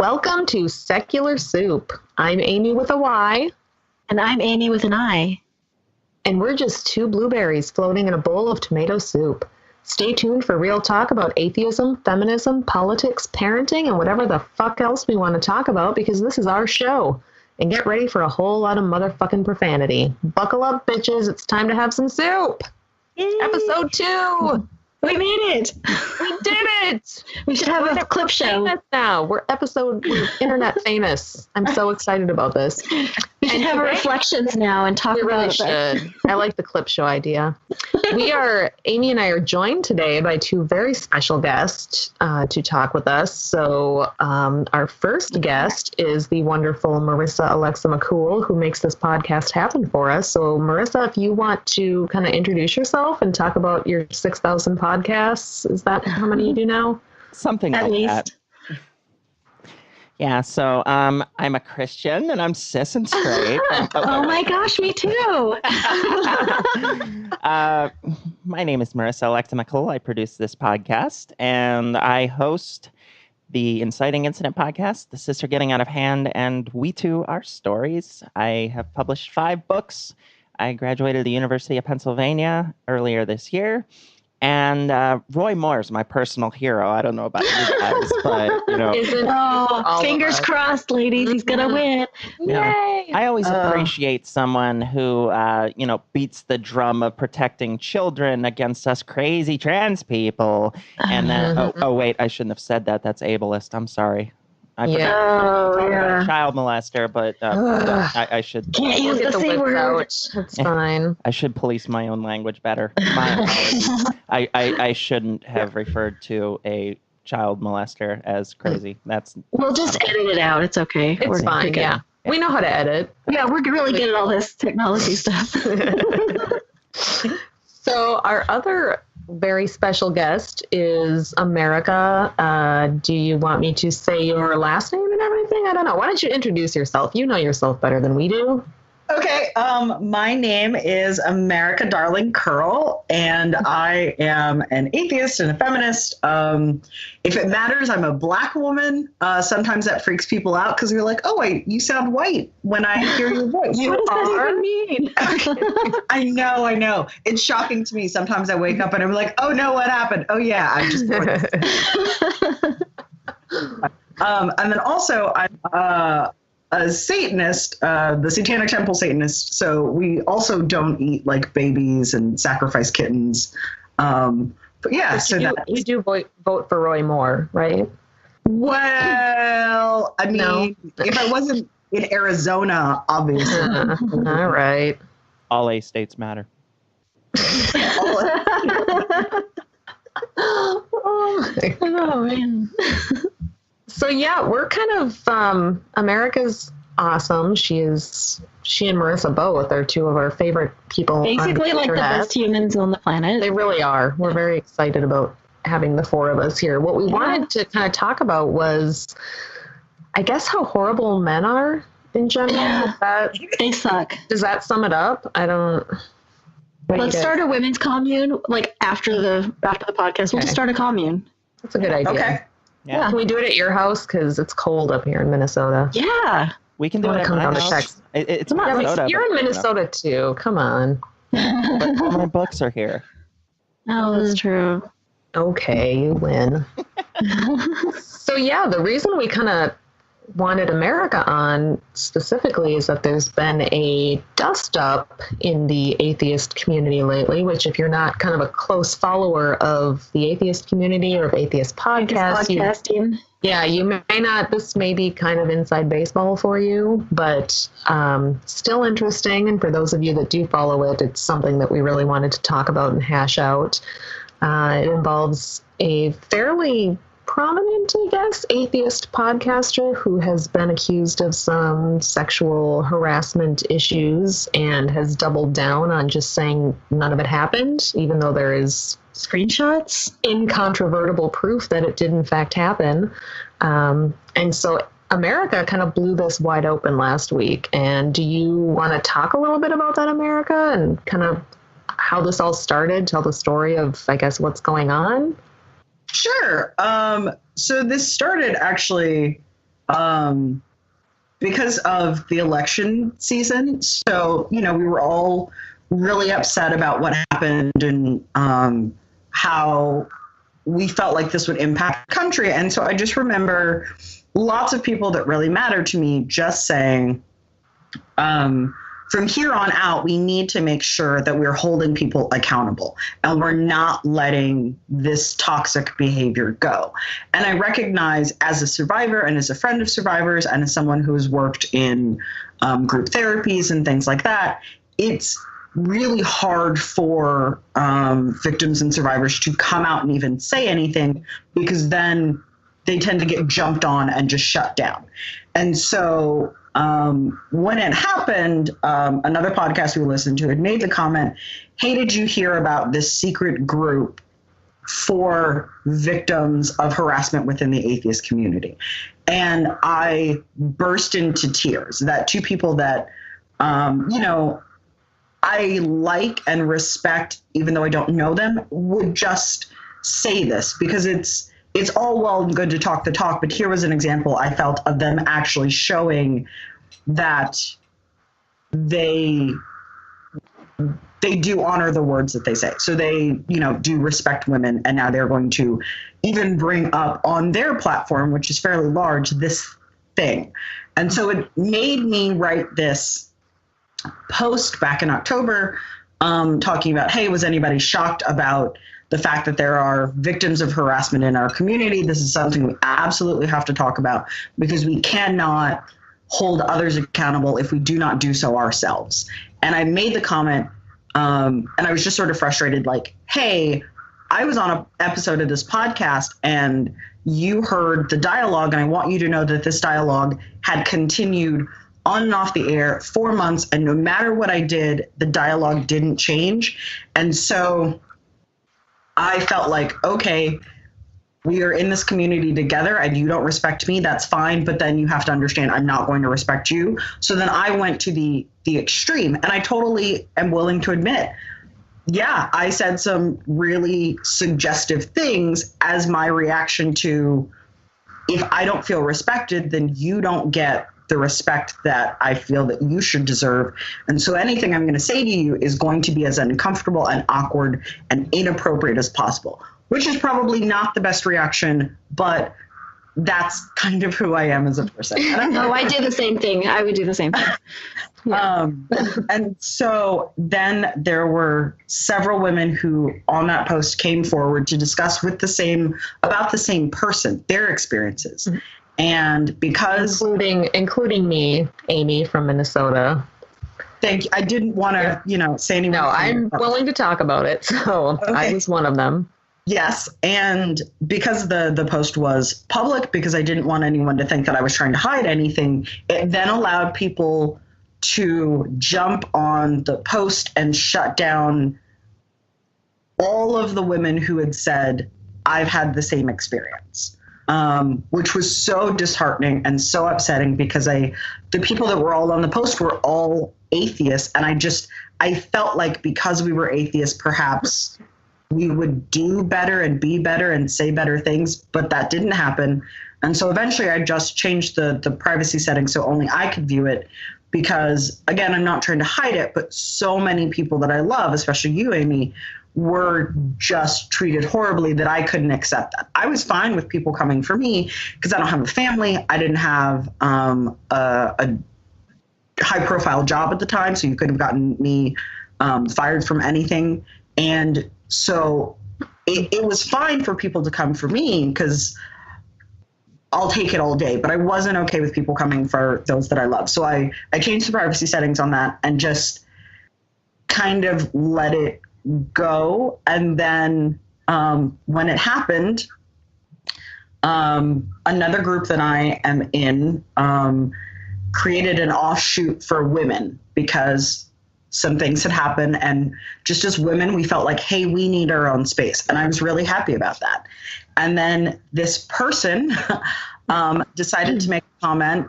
Welcome to Secular Soup. I'm Amy with a Y. And I'm Amy with an I. And we're just two blueberries floating in a bowl of tomato soup. Stay tuned for real talk about atheism, feminism, politics, parenting, and whatever the fuck else we want to talk about, because this is our show. And get ready for a whole lot of motherfucking profanity. Buckle up, bitches. It's time to have some soup. Yay. Episode 2. We made it. We did it. We should have a clip show. Now we're internet famous. I'm so excited about this. We should have reflections now and talk about it. We really should. I like the clip show idea. Amy and I are joined today by two very special guests to talk with us. So our first guest is the wonderful Marissa Alexa McCool, who makes this podcast happen for us. So Marissa, if you want to kind of introduce yourself and talk about your 6,000 podcasts, is that how many you do now? Something At like least. that. Yeah, so I'm a Christian and I'm cis and straight. Oh my gosh, me too. My name is Marissa Alexa McCool. I produce this podcast and I host the Inciting Incident podcast, The Sister Getting Out of Hand, and We Too Are Stories. I have published 5 books. I graduated the University of Pennsylvania earlier this year. And Roy Moore is my personal hero. I don't know about you guys, but, you know. Fingers crossed, ladies. He's going to win. Yay! I always appreciate someone who, beats the drum of protecting children against us crazy trans people. And then, wait, I shouldn't have said that. That's ableist. I'm sorry. I forgot. I'm a child molester, but I should. Can't use the C word. That's fine. I should police my own language better. My apologies. I shouldn't have referred to a child molester as crazy. We'll just edit it out. It's okay. It's fine. Yeah. We know how to edit. Yeah, we're really good at all this technology stuff. So our other very special guest is America. Do you want me to say your last name and everything? I don't know. Why don't you introduce yourself? You know yourself better than we do. Okay, my name is America Darling Curl, and I am an atheist and a feminist. If it matters, I'm a Black woman. Sometimes that freaks people out because you're like, oh, wait, you sound white when I hear your voice. What does that even mean? I know. It's shocking to me. Sometimes I wake up and I'm like, oh, no, what happened? Oh, yeah, I'm just born this. And then also, I'm a Satanist, the Satanic Temple Satanist. So we also don't eat like babies and sacrifice kittens. But yeah, you do vote for Roy Moore, right? Well, I mean, if I wasn't in Arizona, obviously. All right. All A states matter. Oh, man. So yeah, we're kind of America's awesome. She and Marissa both are two of our favorite people. Basically, like the best humans on the planet. They really are. We're very excited about having the 4 of us here. What we wanted to kind of talk about was, I guess, how horrible men are in general. Yeah, they suck. Does that sum it up? I don't. Let's start a women's commune. Like after the podcast, we'll just start a commune. That's a good idea. Okay. Yeah. Can we do it at your house? Because it's cold up here in Minnesota. Yeah. We can do it at my house. It's Minnesota. You're in Minnesota too. Come on. But all my books are here. Oh, that's true. Okay, you win. So yeah, the reason we kind of wanted America on specifically is that there's been a dust up in the atheist community lately, which if you're not kind of a close follower of the atheist community or of atheist podcasting, you may not, this may be kind of inside baseball for you, but still interesting. And for those of you that do follow it, it's something that we really wanted to talk about and hash out. It involves a fairly prominent, I guess, atheist podcaster who has been accused of some sexual harassment issues and has doubled down on just saying none of it happened, even though there is screenshots, incontrovertible proof that it did in fact happen. And so America kind of blew this wide open last week. And do you want to talk a little bit about that, America, and kind of how this all started, tell the story of, I guess, what's going on? Sure. So this started actually because of the election season. So, we were all really upset about what happened and how we felt like this would impact the country. And so I just remember lots of people that really mattered to me just saying, from here on out, we need to make sure that we're holding people accountable and we're not letting this toxic behavior go. And I recognize as a survivor and as a friend of survivors and as someone who has worked in group therapies and things like that, it's really hard for victims and survivors to come out and even say anything, because then they tend to get jumped on and just shut down. And so when it happened, another podcast we listened to had made the comment, hey, did you hear about this secret group for victims of harassment within the atheist community? And I burst into tears that two people that, I like and respect, even though I don't know them, would just say this, because it's all well and good to talk the talk, but here was an example I felt of them actually showing that they do honor the words that they say. So they, do respect women, and now they're going to even bring up on their platform, which is fairly large, this thing. And so it made me write this post back in October, talking about, hey, was anybody shocked about the fact that there are victims of harassment in our community? This is something we absolutely have to talk about, because we cannot hold others accountable if we do not do so ourselves. And I made the comment, and I was just sort of frustrated, like, hey, I was on an episode of this podcast and you heard the dialogue, and I want you to know that this dialogue had continued on and off the air 4 months, and no matter what I did, the dialogue didn't change. And so I felt like, okay, we are in this community together and you don't respect me, that's fine, but then you have to understand I'm not going to respect you. So then I went to the extreme, and I totally am willing to admit, yeah, I said some really suggestive things as my reaction to, if I don't feel respected, then you don't get the respect that I feel that you should deserve. And so anything I'm going to say to you is going to be as uncomfortable and awkward and inappropriate as possible, which is probably not the best reaction, but that's kind of who I am as a person. No, I do the same thing. I would do the same thing. Yeah. And so then there were several women who on that post came forward to discuss about the same person, their experiences. Mm-hmm. And because including me, Amy from Minnesota. Thank you. I didn't want to, say anything. No, I'm willing to talk about it. So okay. I was one of them. Yes. And because the post was public, because I didn't want anyone to think that I was trying to hide anything, it then allowed people to jump on the post and shut down all of the women who had said, I've had the same experience. Which was so disheartening and so upsetting, because the people that were all on the post were all atheists. And I felt like because we were atheists, perhaps we would do better and be better and say better things, but that didn't happen. And so eventually I just changed the privacy settings so only I could view it, because again, I'm not trying to hide it, but so many people that I love, especially you, Amy, were just treated horribly that I couldn't accept that. I was fine with people coming for me because I don't have a family. I didn't have a high profile job at the time, so you could have gotten me fired from anything. And so it was fine for people to come for me because I'll take it all day, but I wasn't okay with people coming for those that I love. So I changed the privacy settings on that and just kind of let it go. And then when it happened, another group that I am in created an offshoot for women, because some things had happened, and just as women, we felt like, hey, we need our own space. And I was really happy about that. And then this person decided to make a comment.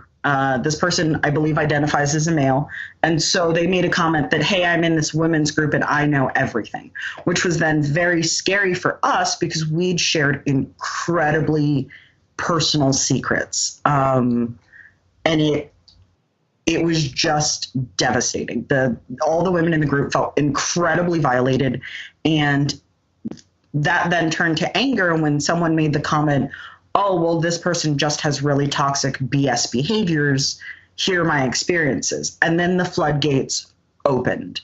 This person, I believe, identifies as a male. And so they made a comment that, hey, I'm in this women's group and I know everything, which was then very scary for us because we'd shared incredibly personal secrets. And it was just devastating. All the women in the group felt incredibly violated, and that then turned to anger when someone made the comment, oh, well, this person just has really toxic BS behaviors. Here are my experiences. And then the floodgates opened.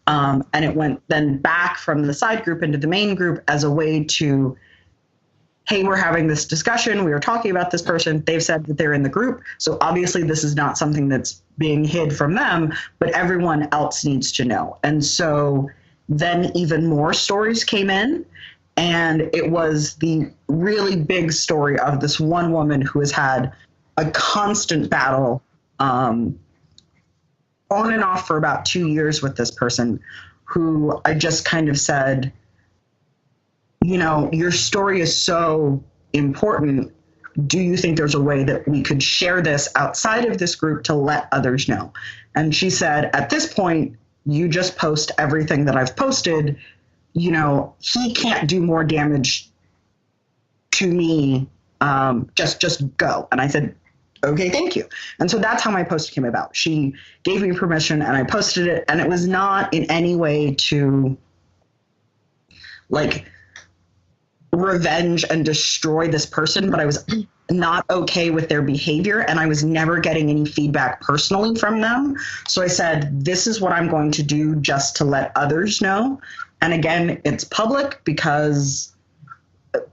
And it went then back from the side group into the main group as a way to, hey, we're having this discussion. We were talking about this person. They've said that they're in the group. So obviously this is not something that's being hid from them, but everyone else needs to know. And so then even more stories came in. And it was the really big story of this one woman who has had a constant battle on and off for about 2 years with this person, who I just kind of said, you know, your story is so important. Do you think there's a way that we could share this outside of this group to let others know? And she said, at this point, you just post everything that I've posted. You know, he can't do more damage to me. Just go. And I said, okay, thank you. And so that's how my post came about. She gave me permission and I posted it, and it was not in any way to like revenge and destroy this person, but I was not okay with their behavior, and I was never getting any feedback personally from them. So I said, this is what I'm going to do just to let others know. And again, it's public because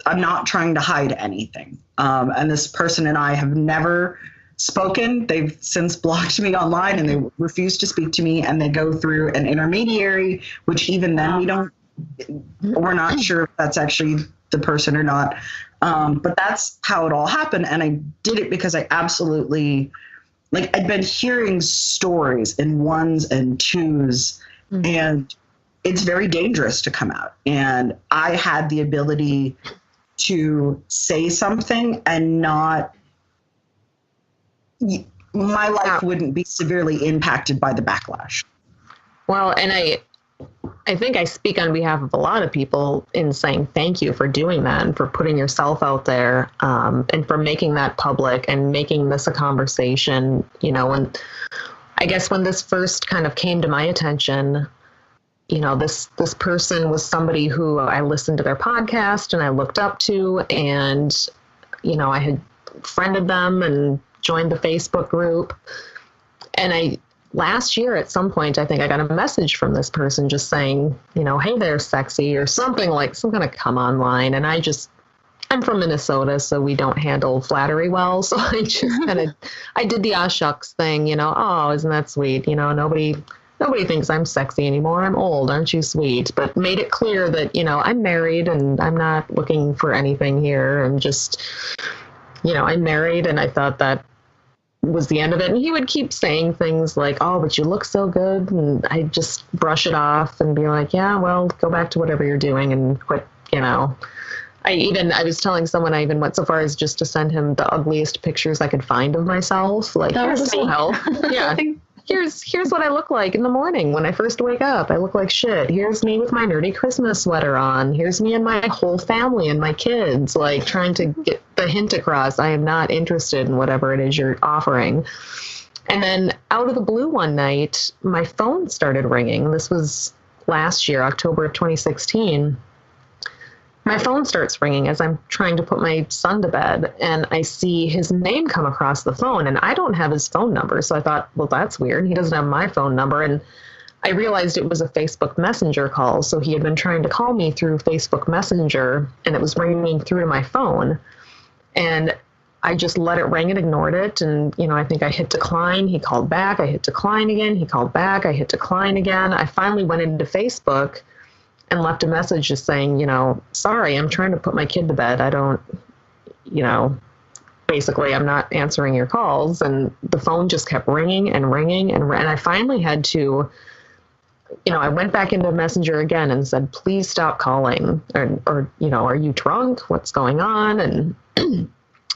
I'm not trying to hide anything. And this person and I have never spoken. They've since blocked me online, and they refuse to speak to me, and they go through an intermediary, which even then we're not sure if that's actually the person or not. But that's how it all happened. And I did it because I absolutely, like, I'd been hearing stories in ones and twos, and it's very dangerous to come out. And I had the ability to say something and not, my life wouldn't be severely impacted by the backlash. Well, and I think I speak on behalf of a lot of people in saying thank you for doing that and for putting yourself out there, and for making that public and making this a conversation. You know, when I guess when this first kind of came to my attention, you know, this person was somebody who I listened to their podcast and I looked up to, and, you know, I had friended them and joined the Facebook group. And last year at some point, I think I got a message from this person just saying, you know, hey there, sexy, or something, like some kind of come online. And I'm from Minnesota, so we don't handle flattery well. So I just I did the shucks thing, you know, oh, isn't that sweet? You know, nobody thinks I'm sexy anymore. I'm old. Aren't you sweet? But made it clear that, you know, I'm married and I'm not looking for anything here. I'm just, you know, I'm married, and I thought that was the end of it. And he would keep saying things like, oh, but you look so good. And I just brush it off and be like, yeah, well, go back to whatever you're doing and quit, you know. I was telling someone I even went so far as just to send him the ugliest pictures I could find of myself. Like, here's some help. Yeah. Here's what I look like in the morning when I first wake up. I look like shit. Here's me with my nerdy Christmas sweater on. Here's me and my whole family and my kids, like trying to get the hint across. I am not interested in whatever it is you're offering. And then out of the blue one night, my phone started ringing. This was last year, October of 2016. My phone starts ringing as I'm trying to put my son to bed, and I see his name come across the phone, and I don't have his phone number. So I thought, well, that's weird. He doesn't have my phone number. And I realized it was a Facebook Messenger call. So he had been trying to call me through Facebook Messenger, and it was ringing through to my phone. And I just let it ring and ignored it. And, you know, I think I hit decline. He called back. I hit decline again. He called back. I hit decline again. I finally went into Facebook and left a message just saying, you know, sorry, I'm trying to put my kid to bed. I don't, you know, basically I'm not answering your calls. And the phone just kept ringing and ringing. And I finally had to, you know, I went back into Messenger again and said, please stop calling, or you know, are you drunk? What's going on? And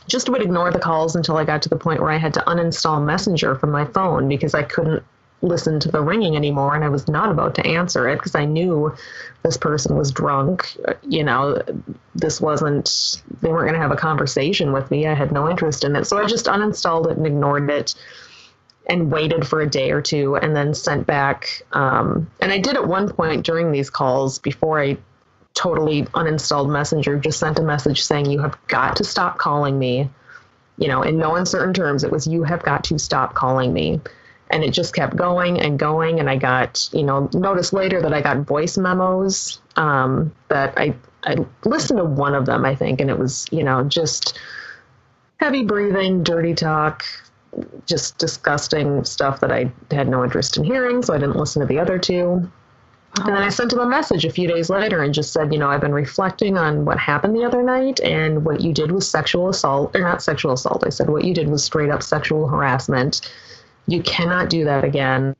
just would ignore the calls until I got to the point where I had to uninstall Messenger from my phone because I couldn't listen to the ringing anymore, and I was not about to answer it because I knew this person was drunk. You know, they weren't going to have a conversation with me. I had no interest in it. So I just uninstalled it and ignored it and waited for a day or two and then sent back. And I did at one point during these calls, before I totally uninstalled Messenger, just sent a message saying, you have got to stop calling me. You know, in no uncertain terms, it was, you have got to stop calling me. And it just kept going and going. And I got, you know, noticed later that I got voice memos that I listened to one of them, I think. And it was, you know, just heavy breathing, dirty talk, just disgusting stuff that I had no interest in hearing. So I didn't listen to the other two. And then I sent him a message a few days later and just said, you know, I've been reflecting on what happened the other night, and what you did was sexual assault, or not sexual assault. I said, what you did was straight up sexual harassment. You cannot do that again.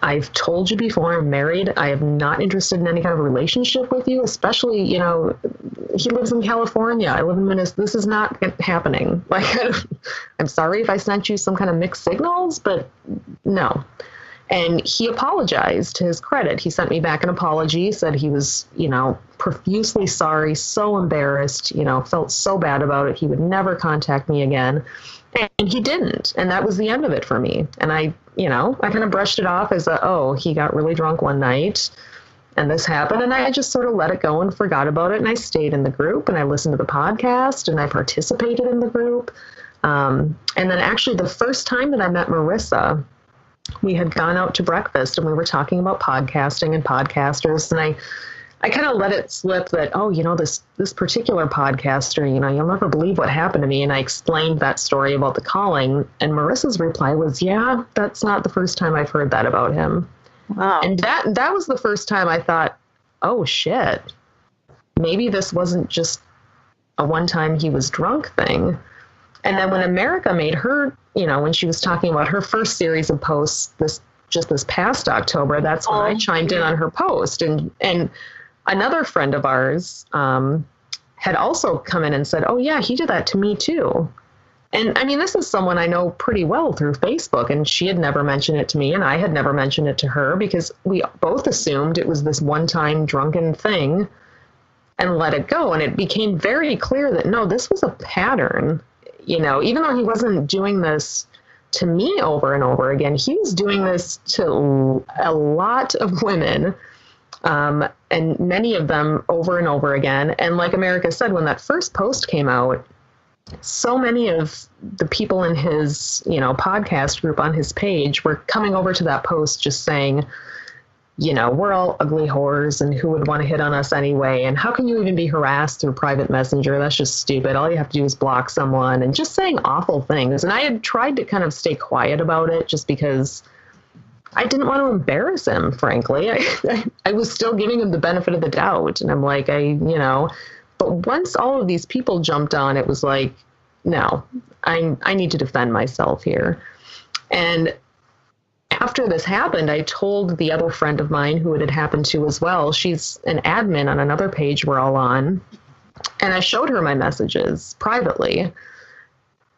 I've told you before, I'm married. I am not interested in any kind of relationship with you, especially, you know, he lives in California. I live in Minnesota. This is not happening. Like, I'm sorry if I sent you some kind of mixed signals, but no. And he apologized, to his credit. He sent me back an apology, said he was, you know, profusely sorry, so embarrassed, you know, felt so bad about it. He would never contact me again. And he didn't. And that was the end of it for me. And I kind of brushed it off as he got really drunk one night and this happened. And I just sort of let it go and forgot about it. And I stayed in the group and I listened to the podcast and I participated in the group. And then actually the first time that I met Marissa, we had gone out to breakfast and we were talking about podcasting and podcasters. And I kind of let it slip that, you know, this particular podcaster, you know, you'll never believe what happened to me. And I explained that story about the calling. And Marissa's reply was, yeah, that's not the first time I've heard that about him. Wow. And that was the first time I thought, oh, shit, maybe this wasn't just a one-time he was drunk thing. And then when America made her, you know, when she was talking about her first series of posts this past October, that's when I chimed in on her post. And another friend of ours had also come in and said, oh, yeah, he did that to me, too. And I mean, this is someone I know pretty well through Facebook, and she had never mentioned it to me, and I had never mentioned it to her because we both assumed it was this one-time drunken thing and let it go. And it became very clear that, no, this was a pattern. You know, even though he wasn't doing this to me over and over again, he was doing this to a lot of women, and many of them over and over again. And like America said, when that first post came out, so many of the people in his, you know, podcast group on his page were coming over to that post just saying, you know, we're all ugly whores and who would want to hit on us anyway? And how can you even be harassed through private messenger? That's just stupid. All you have to do is block someone, and just saying awful things. And I had tried to kind of stay quiet about it just because I didn't want to embarrass him, frankly. I was still giving him the benefit of the doubt. And I'm like, but once all of these people jumped on, it was like, no, I need to defend myself here. And after this happened, I told the other friend of mine who it had happened to as well. She's an admin on another page we're all on. And I showed her my messages privately.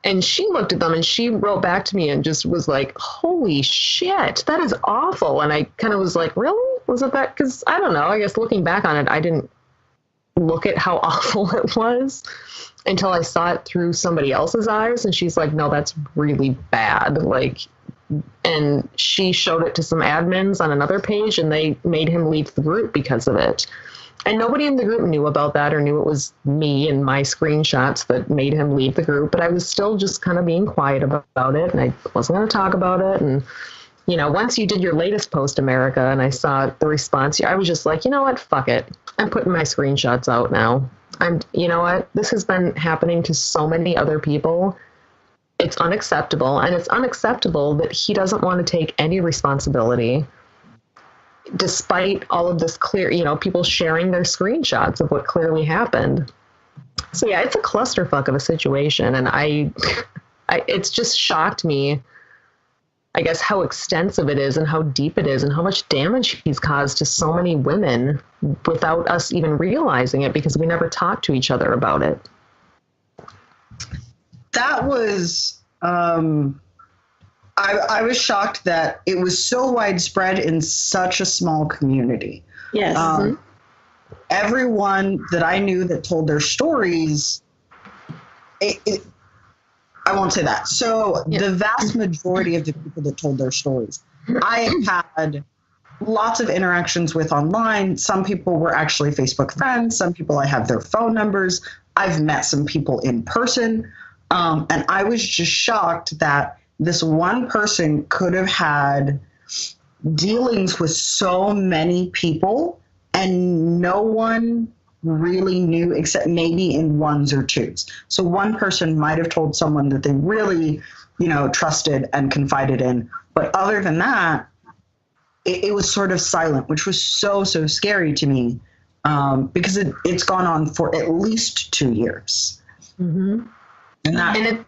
And she looked at them and she wrote back to me and just was like, holy shit, that is awful. And I kind of was like, really? Was it that? Because I don't know. I guess looking back on it, I didn't look at how awful it was until I saw it through somebody else's eyes. And she's like, no, that's really bad. Like, and she showed it to some admins on another page and they made him leave the group because of it. And nobody in the group knew about that or knew it was me and my screenshots that made him leave the group. But I was still just kind of being quiet about it, and I wasn't going to talk about it. And, you know, once you did your latest post, America, and I saw the response, I was just like, you know what? Fuck it. I'm putting my screenshots out now. You know what? This has been happening to so many other people. It's unacceptable. And it's unacceptable that he doesn't want to take any responsibility, despite all of this clear, you know, people sharing their screenshots of what clearly happened. So yeah, it's a clusterfuck of a situation. And it's just shocked me, I guess, how extensive it is and how deep it is and how much damage he's caused to so many women without us even realizing it because we never talked to each other about it. That was I was shocked that it was so widespread in such a small community. Yes. Everyone that I knew that told their stories, I won't say that. So the vast majority of the people that told their stories, I had lots of interactions with online. Some people were actually Facebook friends. Some people I have their phone numbers. I've met some people in person. And I was just shocked that this one person could have had dealings with so many people and no one really knew except maybe in ones or twos. So one person might have told someone that they really, trusted and confided in. But other than that, it was sort of silent, which was so scary to me because it's gone on for at least 2 years. Mm-hmm. And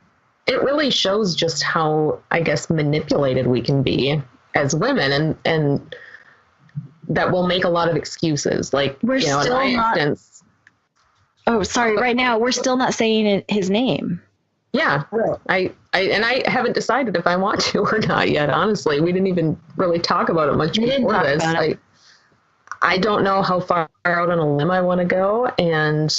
it really shows just how, I guess, manipulated we can be as women, and that we'll make a lot of excises. Like, we're still in my instance. Oh, sorry. Right now, we're still not saying his name. Yeah, I haven't decided if I want to or not yet. Honestly, we didn't even really talk about it much before this. I don't know how far out on a limb I want to go, and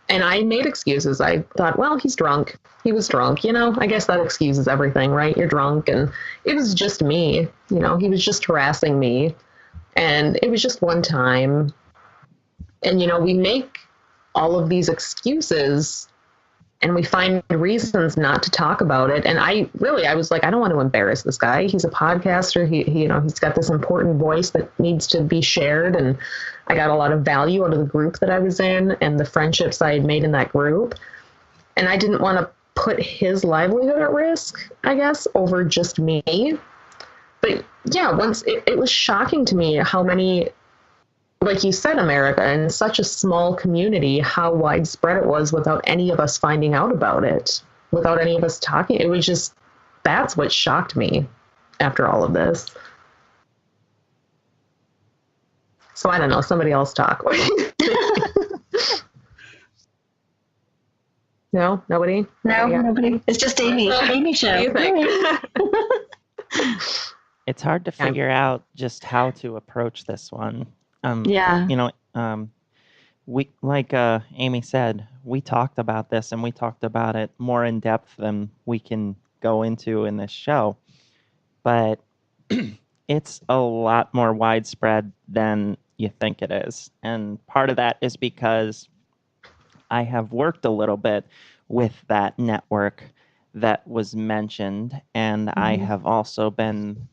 I made excuses. I thought, well, he's drunk. He was drunk. I guess that excuses everything, right? You're drunk, and it was just me. He was just harassing me, and it was just one time. And we make all of these excuses. And we find reasons not to talk about it. And I was like, I don't want to embarrass this guy. He's a podcaster. He's got this important voice that needs to be shared. And I got a lot of value out of the group that I was in and the friendships I had made in that group. And I didn't want to put his livelihood at risk, I guess, over just me. But yeah, once it was shocking to me how many, like you said, America, in such a small community, how widespread it was without any of us finding out about it, without any of us talking. It was just, that's what shocked me after all of this. So I don't know, somebody else talk. No, nobody? No, nobody. It's just Amy. Amy show. It's hard to figure out just how to approach this one. We, like Amy said, we talked about this and we talked about it more in depth than we can go into in this show. But it's a lot more widespread than you think it is. And part of that is because I have worked a little bit with that network that was mentioned. And I have also been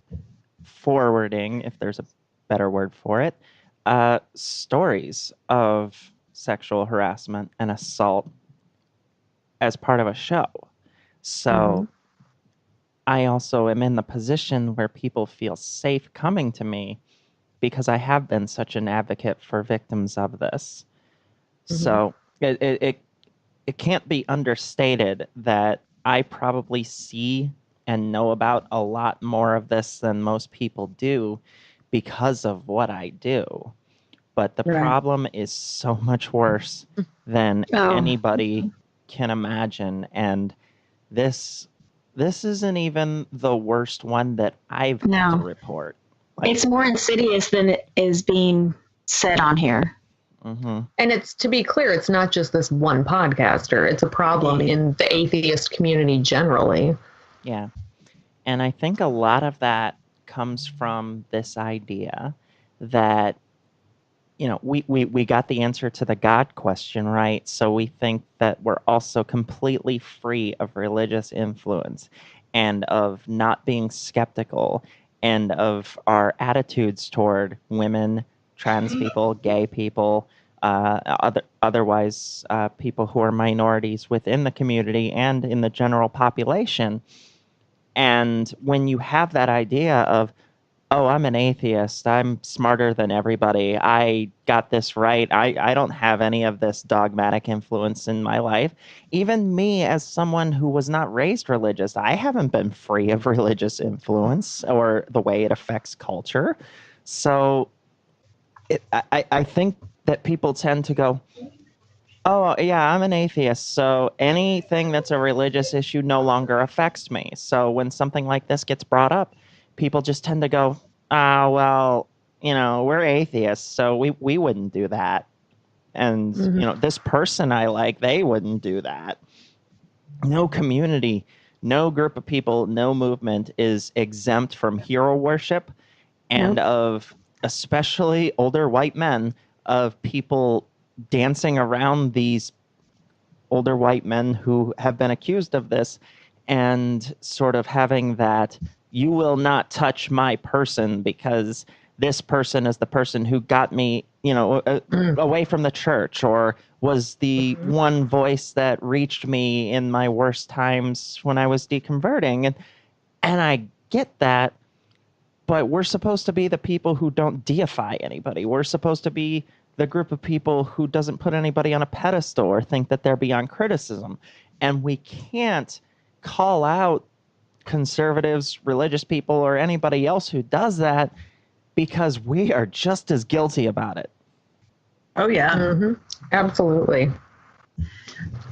forwarding, if there's a better word for it, stories of sexual harassment and assault as part of a show. So I also am in the position where people feel safe coming to me because I have been such an advocate for victims of this. So it can't be understated that I probably see and know about a lot more of this than most people do because of what I do. But the problem is so much worse than anybody can imagine. And this isn't even the worst one that I've had to report. It's more insidious than it is being said on here. And it's, to be clear, it's not just this one podcaster. It's a problem in the atheist community generally. Yeah. And I think a lot of that comes from this idea that, we got the answer to the God question, right? So we think that we're also completely free of religious influence and of not being skeptical and of our attitudes toward women, trans people, gay people, otherwise people who are minorities within the community and in the general population. And when you have that idea of, oh, I'm an atheist, I'm smarter than everybody, I got this right, I don't have any of this dogmatic influence in my life. Even me, as someone who was not raised religious, I haven't been free of religious influence or the way it affects culture. So I think that people tend to go, Oh, yeah, I'm an atheist, so anything that's a religious issue no longer affects me. So when something like this gets brought up, people just tend to go, well, we're atheists, so we wouldn't do that. And, this person I like, they wouldn't do that. No community, no group of people, no movement is exempt from hero worship and of especially older white men, of people dancing around these older white men who have been accused of this and sort of having that, you will not touch my person because this person is the person who got me, away from the church, or was the one voice that reached me in my worst times when I was deconverting. And I get that, but we're supposed to be the people who don't deify anybody. We're supposed to be the group of people who doesn't put anybody on a pedestal or think that they're beyond criticism. And we can't call out conservatives, religious people, or anybody else who does that, because we are just as guilty about it. Oh, yeah. Mm-hmm. Absolutely.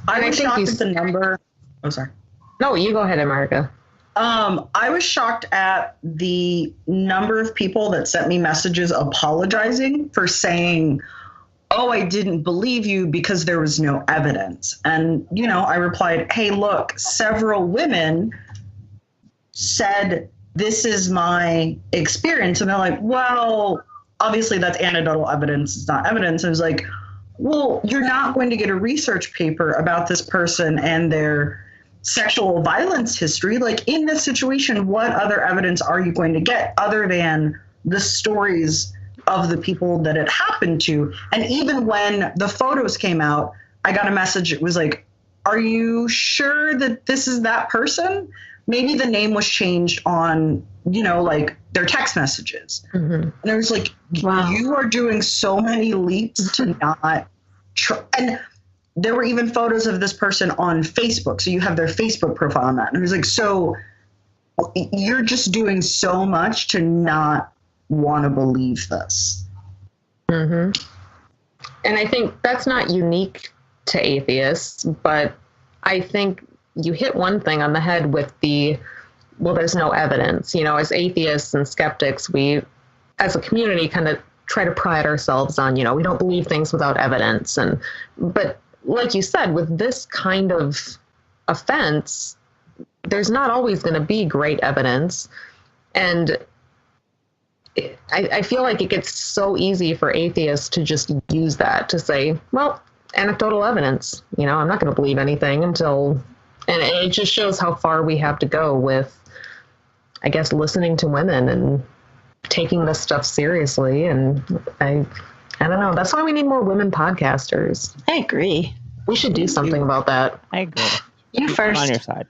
I was shocked at the number. Oh, sorry. No, you go ahead, America. I was shocked at the number of people that sent me messages apologizing for saying, oh, I didn't believe you because there was no evidence. And, I replied, hey, look, several women said, this is my experience. And they're like, well, obviously that's anecdotal evidence. It's not evidence. And I was like, well, you're not going to get a research paper about this person and their sexual violence history. Like, in this situation, what other evidence are you going to get other than the stories of the people that it happened to? And even when the photos came out, I got a message. It was like, are you sure that this is that person? Maybe the name was changed on, like their text messages. Mm-hmm. And I was like, wow, you are doing so many leaps to not try. And there were even photos of this person on Facebook. So you have their Facebook profile on that. And I was like, so you're just doing so much to not want to believe this. Mm-hmm. And I think that's not unique to atheists, but I think you hit one thing on the head with there's no evidence. As atheists and skeptics, we, as a community, kind of try to pride ourselves on, we don't believe things without evidence. But like you said, with this kind of offense, there's not always going to be great evidence. And I feel like it gets so easy for atheists to just use that to say, well, anecdotal evidence, I'm not going to believe anything until, and it just shows how far we have to go with, I guess, listening to women and taking this stuff seriously. And I don't know. That's why we need more women podcasters. I agree. We should do something about that. I agree. You first. I'm on your side.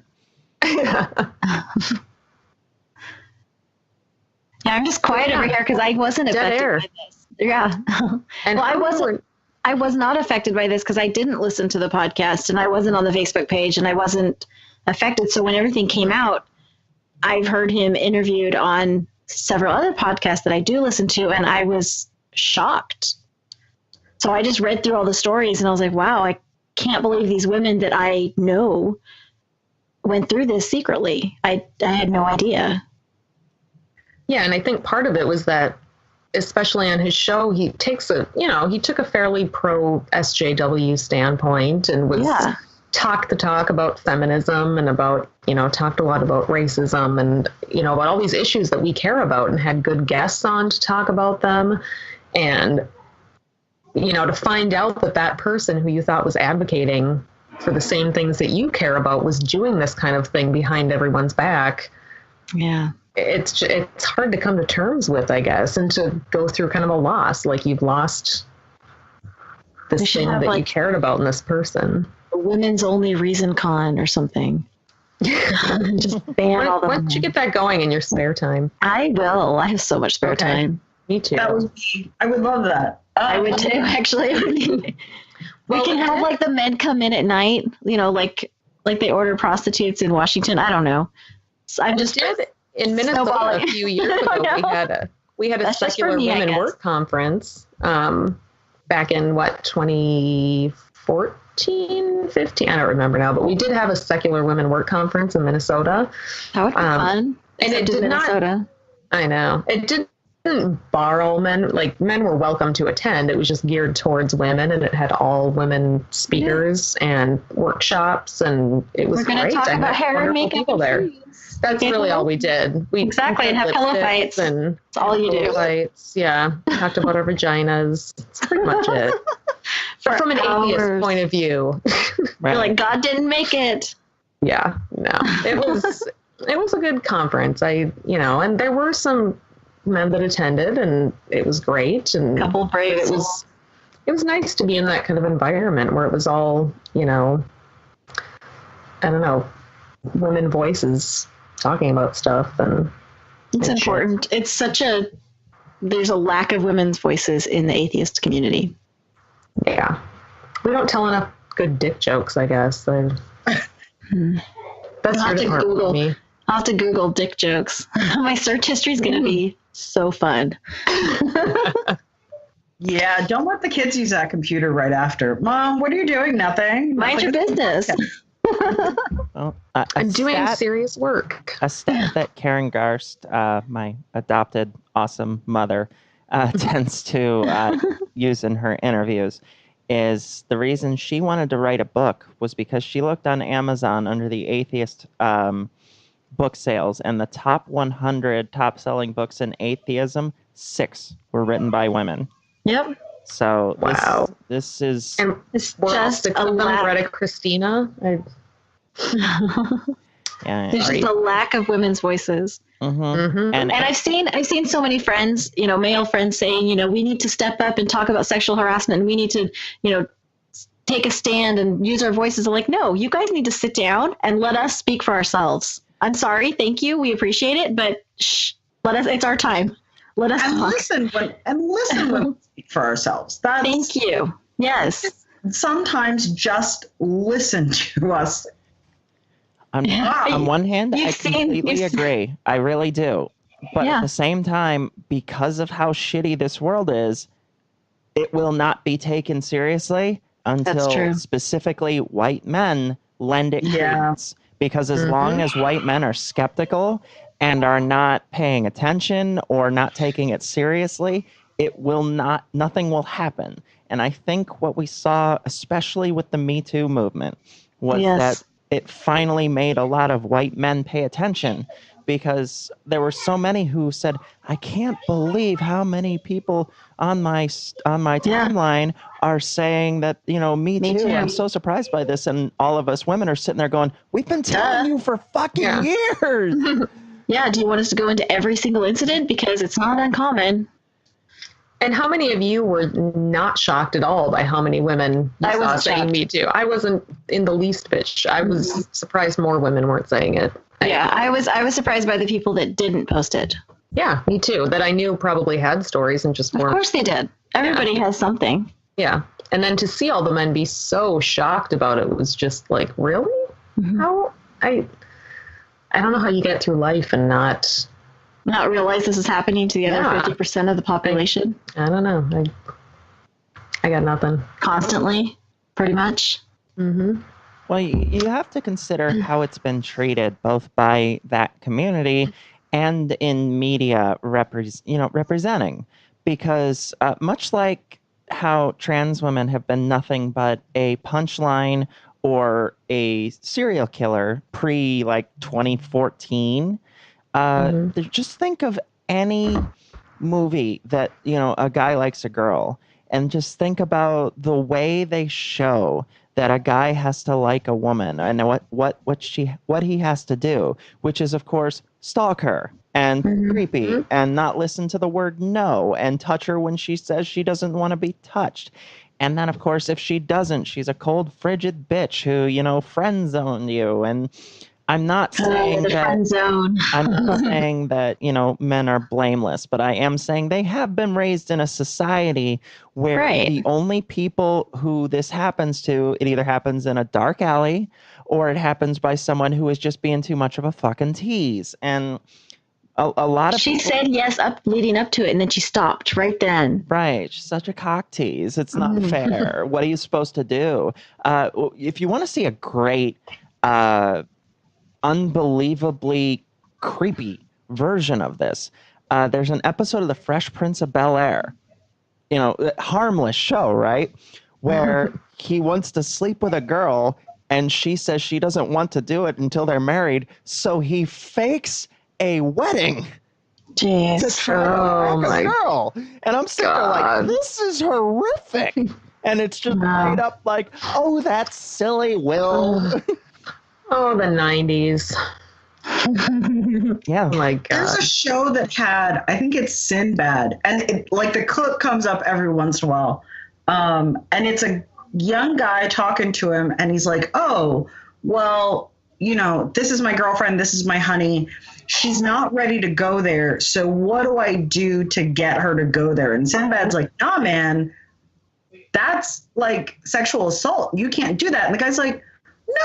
Yeah, I'm just quiet over here because I wasn't affected by this. Yeah. And well, I was not affected by this because I didn't listen to the podcast and I wasn't on the Facebook page and I wasn't affected. So when everything came out, I've heard him interviewed on several other podcasts that I do listen to, and I was shocked. So I just read through all the stories and I was like, wow, I can't believe these women that I know went through this secretly. I had no idea. Yeah, and I think part of it was that, especially on his show, he took a fairly pro SJW standpoint and was talked the talk about feminism and about, talked a lot about racism and, about all these issues that we care about, and had good guests on to talk about them. And, to find out that person who you thought was advocating for the same things that you care about was doing this kind of thing behind everyone's back. Yeah. It's hard to come to terms with, I guess, and to go through kind of a loss, like you've lost this thing that you cared about in this person. A women's only reason con or something. Just ban all the Why don't you get that going in your spare time? I will. I have so much spare time. Me too. I would love that. I would too, actually. We can have like the men come in at night, like they order prostitutes in Washington. I don't know. So I'm just in Minnesota a few years ago. We had a secular women work conference back in 2014 2014, 15, I don't remember now, but we did have a secular women work conference in Minnesota. That would be fun. And it did Minnesota. I know. It didn't borrow men. Like, men were welcome to attend. It was just geared towards women, and it had all women speakers and workshops, and it was great. We're going to talk about hair and makeup and there. That's really all we did. Exactly, and have pillow fights. And that's all you do. Fights, yeah. Talked about our vaginas. That's pretty much it. From an atheist point of view. You're like, God didn't make it. Yeah, no. It was a good conference. And there were some men that attended, and it was great. And couple brave. It was nice to be in that kind of environment where it was all, I don't know, women voices talking about stuff. And it's important. Shit. It's there's a lack of women's voices in the atheist community. Yeah. We don't tell enough good dick jokes, I guess. That's I'll me. I'll have to Google dick jokes. My search history is going to be so fun. Yeah, don't let the kids use that computer right after. Mom, what are you doing? Nothing. Mind your business. Well, I'm doing serious work. A stat that Karen Garst, my adopted awesome mother, tends to use in her interviews is the reason she wanted to write a book was because she looked on Amazon under the atheist book sales, and the top 100 top-selling books in atheism, 6 were written by women. Yep. So wow, this is and it's just a Greta Christina. There's just a lack of women's voices. Mm-hmm. Mm-hmm. And I've seen so many friends, male friends saying, we need to step up and talk about sexual harassment, and we need to, take a stand and use our voices. I'm like, no, you guys need to sit down and let us speak for ourselves. I'm sorry, thank you, we appreciate it, but it's our time. Let us talk. Listen when we speak for ourselves. Thank you. Yes. Sometimes just listen to us. On one hand, I completely agree. I really do. But at the same time, because of how shitty this world is, it will not be taken seriously until specifically white men lend it credence. Because as long as white men are skeptical and are not paying attention or not taking it seriously, nothing will happen. And I think what we saw, especially with the Me Too movement, was that it finally made a lot of white men pay attention, because there were so many who said, I can't believe how many people on my timeline are saying that, me too. I'm so surprised by this. And all of us women are sitting there going, we've been telling you for fucking years. Yeah. Do you want us to go into every single incident? Because it's not uncommon. And how many of you were not shocked at all by how many women you saw saying Me Too? I wasn't in the least bit. I was surprised more women weren't saying it. Yeah, I was surprised by the people that didn't post it. Yeah, me too. That I knew probably had stories and just weren't. Of course they did. Everybody has something. Yeah. And then to see all the men be so shocked about it was just like, really? Mm-hmm. How? I don't know how you get through life and not realize this is happening to the other 50% of the population. I don't know. I got nothing. Constantly, pretty much. Mm-hmm. Well, you have to consider how it's been treated both by that community and in media representing, because much like how trans women have been nothing but a punchline or a serial killer pre 2014, just think of any movie that a guy likes a girl, and just think about the way they show that a guy has to like a woman and what he has to do, which is of course stalk her and creepy and not listen to the word no and touch her when she says she doesn't want to be touched. And then of course if she doesn't, she's a cold, frigid bitch who, friend zoned you. And I'm not saying that men are blameless, but I am saying they have been raised in a society where the only people who this happens to, it either happens in a dark alley or it happens by someone who is just being too much of a fucking tease. And A lot of She people, said yes leading up to it, and then she stopped right then. right. She's such a cock tease. It's not fair. What are you supposed to do? If you want to see a great, unbelievably creepy version of this, there's an episode of The Fresh Prince of Bel-Air. You know, harmless show, right? Where he wants to sleep with a girl and she says she doesn't want to do it until they're married. So he fakes a wedding Jeez. to try to wreck a girl. And I'm sitting there like, this is horrific. And it's just made up like, oh, that's silly, Will. Oh, the 90s. Yeah. Oh my God. There's a show that had, I think it's Sinbad, and like the clip comes up every once in a while. And it's a young guy talking to him, and he's like, oh, well, you know, this is my girlfriend, this is my honey. She's not ready to go there. So what do I do to get her to go there? And Sinbad's like, nah, man, that's like sexual assault. You can't do that. And the guy's like,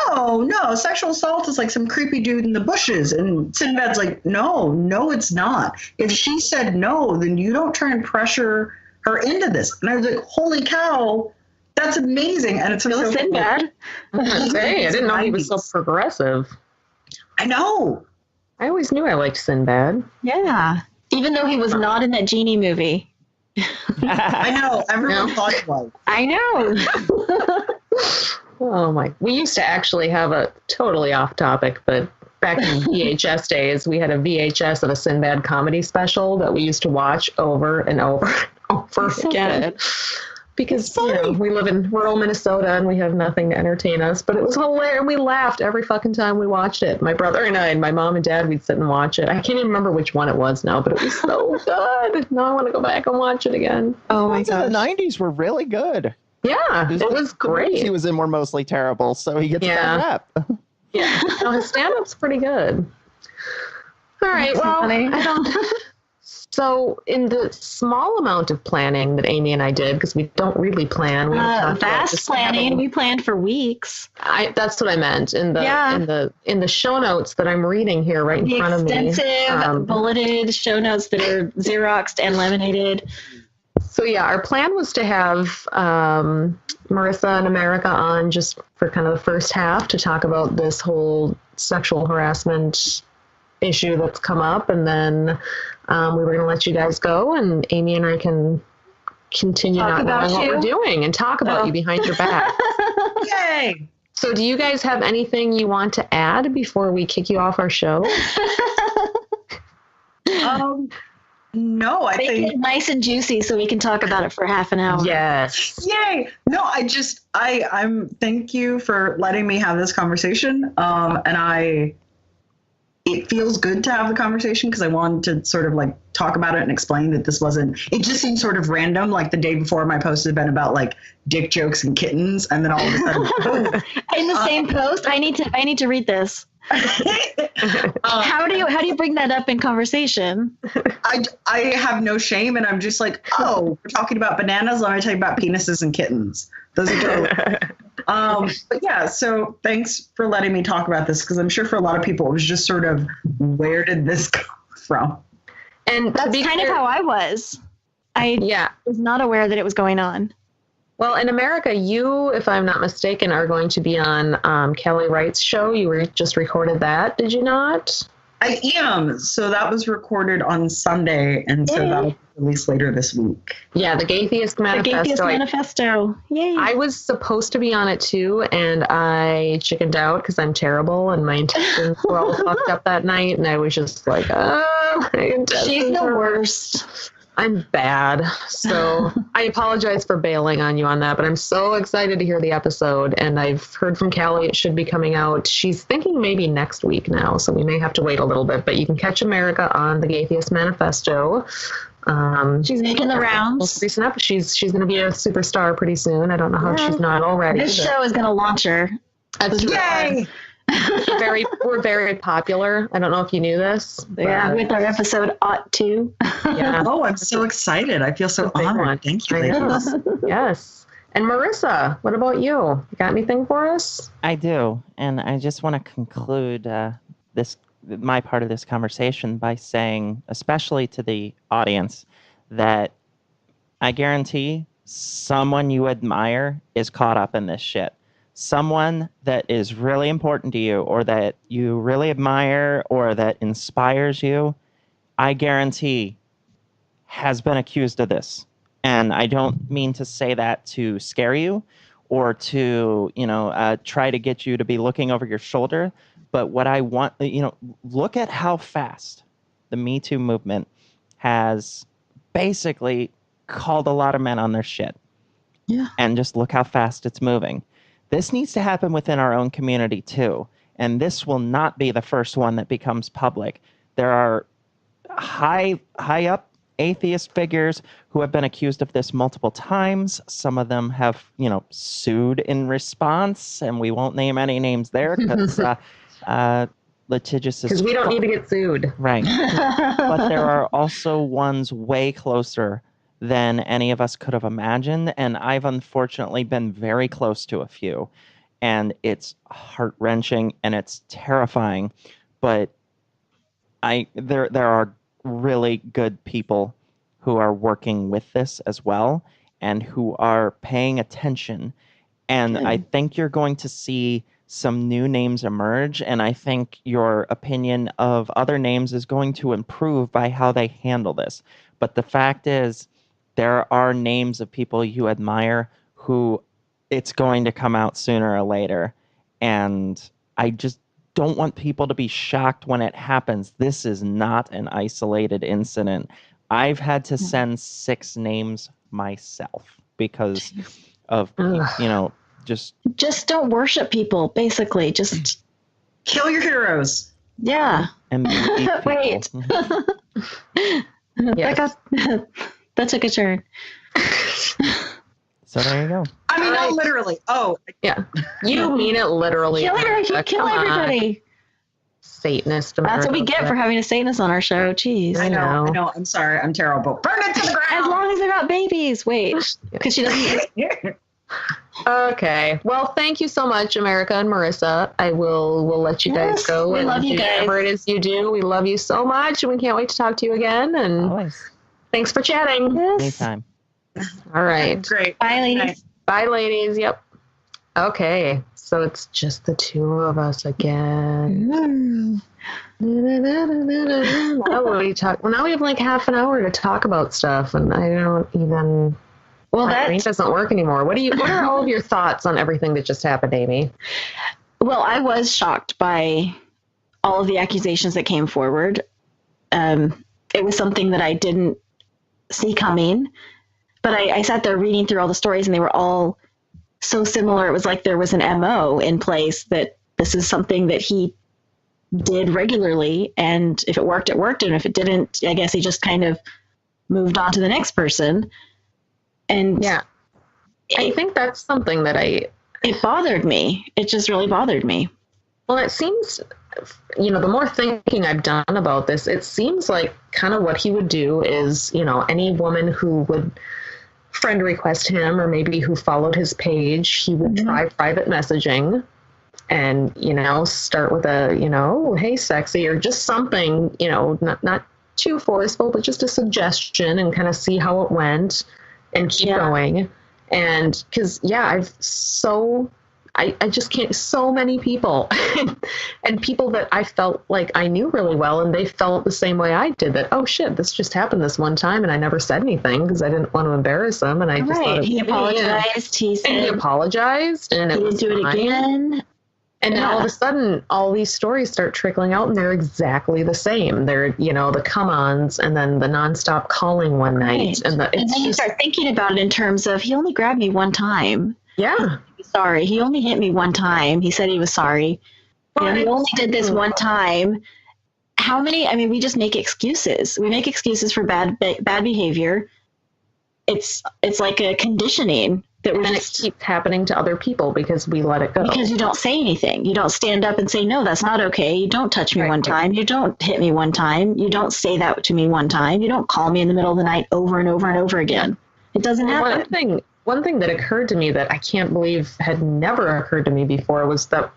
no, sexual assault is like some creepy dude in the bushes. And Sinbad's like, no, it's not. If she said no, then you don't try and pressure her into this. And I was like, holy cow, that's amazing. And it's so Sinbad. Hey, I didn't know he was so progressive. I know. I always knew I liked Sinbad. Yeah. Even though he was not in that Genie movie. I know. Everyone thought he was. I know. Oh my! We used to actually have a totally off topic, but back in VHS days, we had a VHS of a Sinbad comedy special that we used to watch over and over and over again. Because you know, we live in rural Minnesota and we have nothing to entertain us. But it was hilarious. We laughed every fucking time we watched it. My brother and I and my mom and dad, we'd sit and watch it. I can't even remember which one it was now, but it was so good. Now I want to go back and watch it again. Oh my gosh. gosh. The 90s were really good. Yeah, it was great. He was in were mostly terrible, so he gets that rep. Yeah, no, his stand-up's pretty good. All right, well, I don't... So in the small amount of planning that Amy and I did, because we don't really plan. Vast planning. We planned for weeks. That's what I meant in the show notes that I'm reading here right in front of me. Extensive bulleted show notes that are Xeroxed and laminated. So yeah, our plan was to have Marissa and America on just for kind of the first half to talk about this whole sexual harassment issue that's come up, and then we were going to let you guys go, and Amy and I can continue not knowing what we're doing and talk about you behind your back. Yay! So do you guys have anything you want to add before we kick you off our show? No, I Make think it nice and juicy so we can talk about it for half an hour. Yes. Yay! No, I'm thank you for letting me have this conversation. And it feels good to have the conversation because I wanted to sort of like talk about it and explain that this wasn't, it just seemed sort of random. Like the day before my post had been about like dick jokes and kittens. And then all of a sudden, in the same post, I need to read this. How do you bring that up in conversation? I have no shame, and I'm just like, oh, we're talking about bananas. Let me tell you about penises and kittens. Those are totally. But yeah, so thanks for letting me talk about this because I'm sure for a lot of people it was just sort of where did this come from? And that's kind of how I was. I was not aware that it was going on. Well, in America, you, if I'm not mistaken, are going to be on Kelly Wright's show. You just recorded that, did you not? I am. So that was recorded on Sunday, and so that'll be released later this week. Yeah, the Gaytheist Manifesto. The Gaytheist Manifesto. Yay. I was supposed to be on it too, and I chickened out because I'm terrible, and my intentions were all fucked up that night, and I was just like, my intentions she's the worst. I'm bad. So I apologize for bailing on you on that, but I'm so excited to hear the episode. And I've heard from Callie it should be coming out. She's thinking maybe next week now, so we may have to wait a little bit. But you can catch America on the Gaytheist Manifesto. She's making the rounds. She's going to be a superstar pretty soon. I don't know how she's not already. This show is going to launch her. Yay! We're very popular. I don't know if you knew this. Yeah, with our episode Ought To. Yeah. Oh, I'm so excited. I feel so honored. Thank you, ladies. Yes. And Marissa, what about you? You got anything for us? I do. And I just want to conclude this my part of this conversation by saying, especially to the audience, that I guarantee someone you admire is caught up in this shit. Someone that is really important to you, or that you really admire, or that inspires you, I guarantee has been accused of this. And I don't mean to say that to scare you or to, try to get you to be looking over your shoulder. But what I want, look at how fast the Me Too movement has basically called a lot of men on their shit. Yeah. And just look how fast it's moving. This needs to happen within our own community too. And this will not be the first one that becomes public. There are high up atheist figures who have been accused of this multiple times. Some of them have, sued in response, and we won't name any names there because litigious is... Because we don't need to get sued. Right. But there are also ones way closer than any of us could have imagined, and I've unfortunately been very close to a few, and it's heart-wrenching and it's terrifying, but there are really good people who are working with this as well and who are paying attention, and I think you're going to see some new names emerge, and I think your opinion of other names is going to improve by how they handle this. But the fact is, there are names of people you admire who it's going to come out sooner or later. And I just don't want people to be shocked when it happens. This is not an isolated incident. I've had to send 6 names myself because of, just don't worship people, basically. Just kill your heroes. Yeah. And wait. Yes. That took a turn. So there you go. I mean, not literally. Oh, yeah. You mean it literally. Kill everybody. Satanist. That's what we get for having a Satanist on our show. Jeez. I know. I'm sorry. I'm terrible. Burn it to the ground. As long as they're not babies. Wait. Because she doesn't. Okay. Well, thank you so much, America and Marissa. We'll let you guys go. We love you guys. Whatever it is you do, we love you so much, and we can't wait to talk to you again. And Always. Thanks for chatting. Yes. Anytime. All right. Great. Bye, ladies. Bye, ladies. Yep. Okay. So it's just the 2 of us again. Now we have like half an hour to talk about stuff, and I don't even. Well, my brain doesn't work anymore. What are all of your thoughts on everything that just happened, Amy? Well, I was shocked by all of the accusations that came forward. It was something that I didn't see coming, but I sat there reading through all the stories, and they were all so similar. It was like there was an MO in place, that this is something that he did regularly, and if it worked, it worked, and if it didn't, I guess he just kind of moved on to the next person. And yeah, I think that's something that it bothered me. It just really bothered me. Well, it seems, the more thinking I've done about this, it seems like kind of what he would do is, any woman who would friend request him, or maybe who followed his page, he would try private messaging and, start with a, hey, sexy, or just something, not too forceful, but just a suggestion, and kind of see how it went. And keep going. And because, I just can't, so many people and people that I felt like I knew really well, and they felt the same way I did, that, oh shit, this just happened this one time, and I never said anything because I didn't want to embarrass him. And I just thought he apologized. He said he apologized, and he didn't do it again. And then all of a sudden, all these stories start trickling out, and they're exactly the same. They're, the come-ons, and then the nonstop calling one night. And then you start thinking about it in terms of, he only grabbed me one time. Yeah. Sorry. He only hit me one time. He said he was sorry. He only did this one time. How many? I mean, we just make excuses. We make excuses for bad behavior. It's like a conditioning. And it keeps happening to other people because we let it go. Because you don't say anything. You don't stand up and say, no, that's not okay. You don't touch me one time. You don't hit me one time. You don't say that to me one time. You don't call me in the middle of the night over and over and over again. It doesn't happen. One thing that occurred to me that I can't believe had never occurred to me before was that,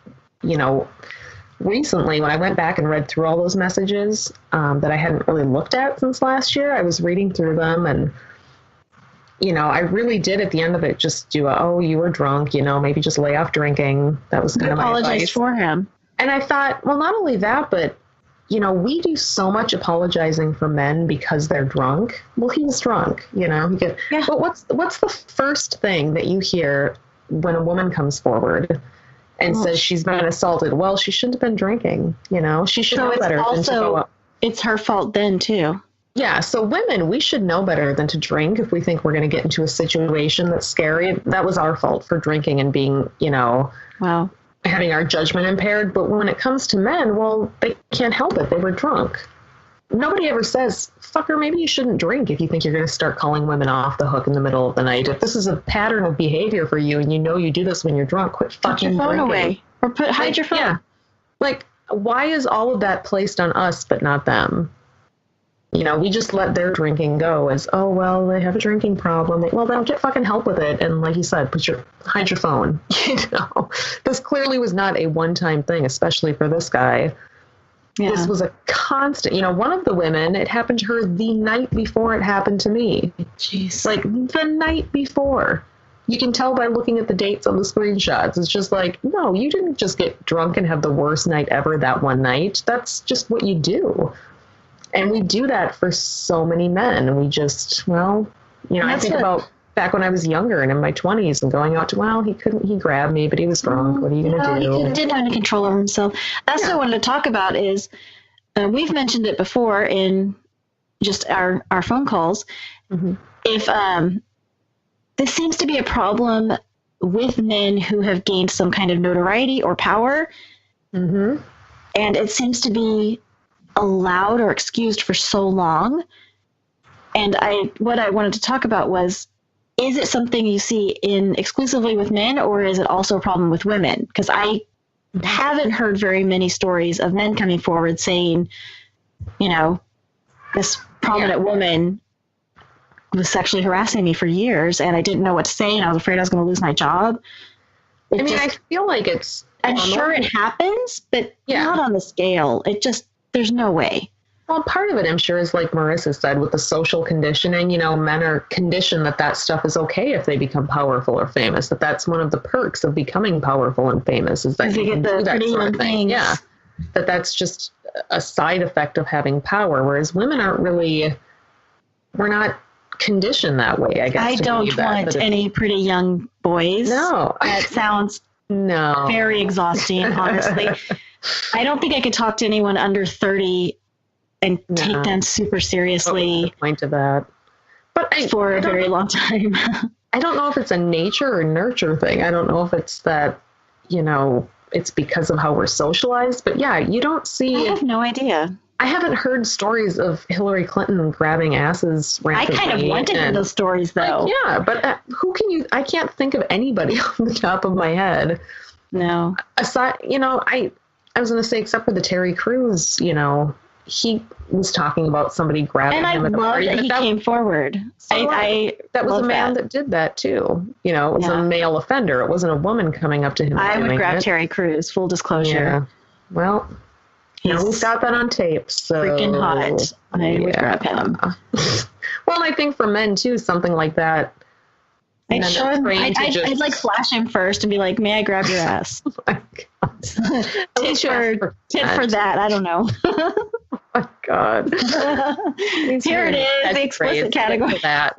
recently, when I went back and read through all those messages that I hadn't really looked at since last year, I was reading through them, and I really did at the end of it just do you were drunk, maybe just lay off drinking. That was kind of my advice for him. And I thought, well, not only that, but we do so much apologizing for men because they're drunk. Well, he was drunk, But what's the first thing that you hear when a woman comes forward and says she's been assaulted? Well, she shouldn't have been drinking, She should know better than to go up. It's her fault then, too. Yeah, so women, we should know better than to drink if we think we're going to get into a situation that's scary. That was our fault for drinking and being, wow, having our judgment impaired. But when it comes to men, well, they can't help it. They were drunk. Nobody ever says, fucker, maybe you shouldn't drink if you think you're going to start calling women off the hook in the middle of the night. If this is a pattern of behavior for you and you do this when you're drunk, quit fucking put your phone drinking. Away. Or hide your phone. Yeah. Like, why is all of that placed on us but not them? We just let their drinking go as, oh, well, they have a drinking problem. Well, then get fucking help with it. And like you said, hide your phone. This clearly was not a one-time thing, especially for this guy. Yeah. This was a constant, one of the women, it happened to her the night before it happened to me. Jeez. Like the night before. You can tell by looking at the dates on the screenshots. It's just like, no, you didn't just get drunk and have the worst night ever that one night. That's just what you do. And we do that for so many men. And we just, I think about back when I was younger and in my 20s and going out to, he grabbed me, but he was drunk. What are you going to do? He didn't have any control over himself. That's what I wanted to talk about is, we've mentioned it before in just our phone calls. Mm-hmm. If this seems to be a problem with men who have gained some kind of notoriety or power, mm-hmm. and it seems to be allowed or excused for so long. And what I wanted to talk about was, is it something you see in exclusively with men, or is it also a problem with women? Because I haven't heard very many stories of men coming forward saying, this prominent woman was sexually harassing me for years and I didn't know what to say and I was afraid I was going to lose my job. I feel like it's... I'm sure it happens, but not on the scale. There's no way. Well, part of it, I'm sure, is like Marissa said, with the social conditioning, men are conditioned that stuff is okay if they become powerful or famous, that's one of the perks of becoming powerful and famous is that you can do that sort of thing. Things. Yeah. That's just a side effect of having power, whereas women aren't really, we're not conditioned that way, I guess. I don't want any pretty young boys. No. That sounds very exhausting, honestly. I don't think I could talk to anyone under 30 and take them super seriously. What's the point of that? But for a very long time. I don't know if it's a nature or nurture thing. I don't know if it's that, it's because of how we're socialized. But you don't see... I have no idea. I haven't heard stories of Hillary Clinton grabbing asses rampantly. I kind of want to hear those stories, though. But I can't think of anybody off the top of my head. No. Aside, I was going to say, except for the Terry Crews, he was talking about somebody grabbing him at the party. And I love that he came forward. That was a man that did that too. It was a male offender. It wasn't a woman coming up to him. I would grab Terry Crews, full disclosure. Yeah. Well, we've got that on tape. So freaking hot. I would grab him. Well, I think for men too, something like that. I'd like flash him first and be like, may I grab your ass? Oh my God. tit for that. I don't know. Oh my God. Here it is, the explicit category. That.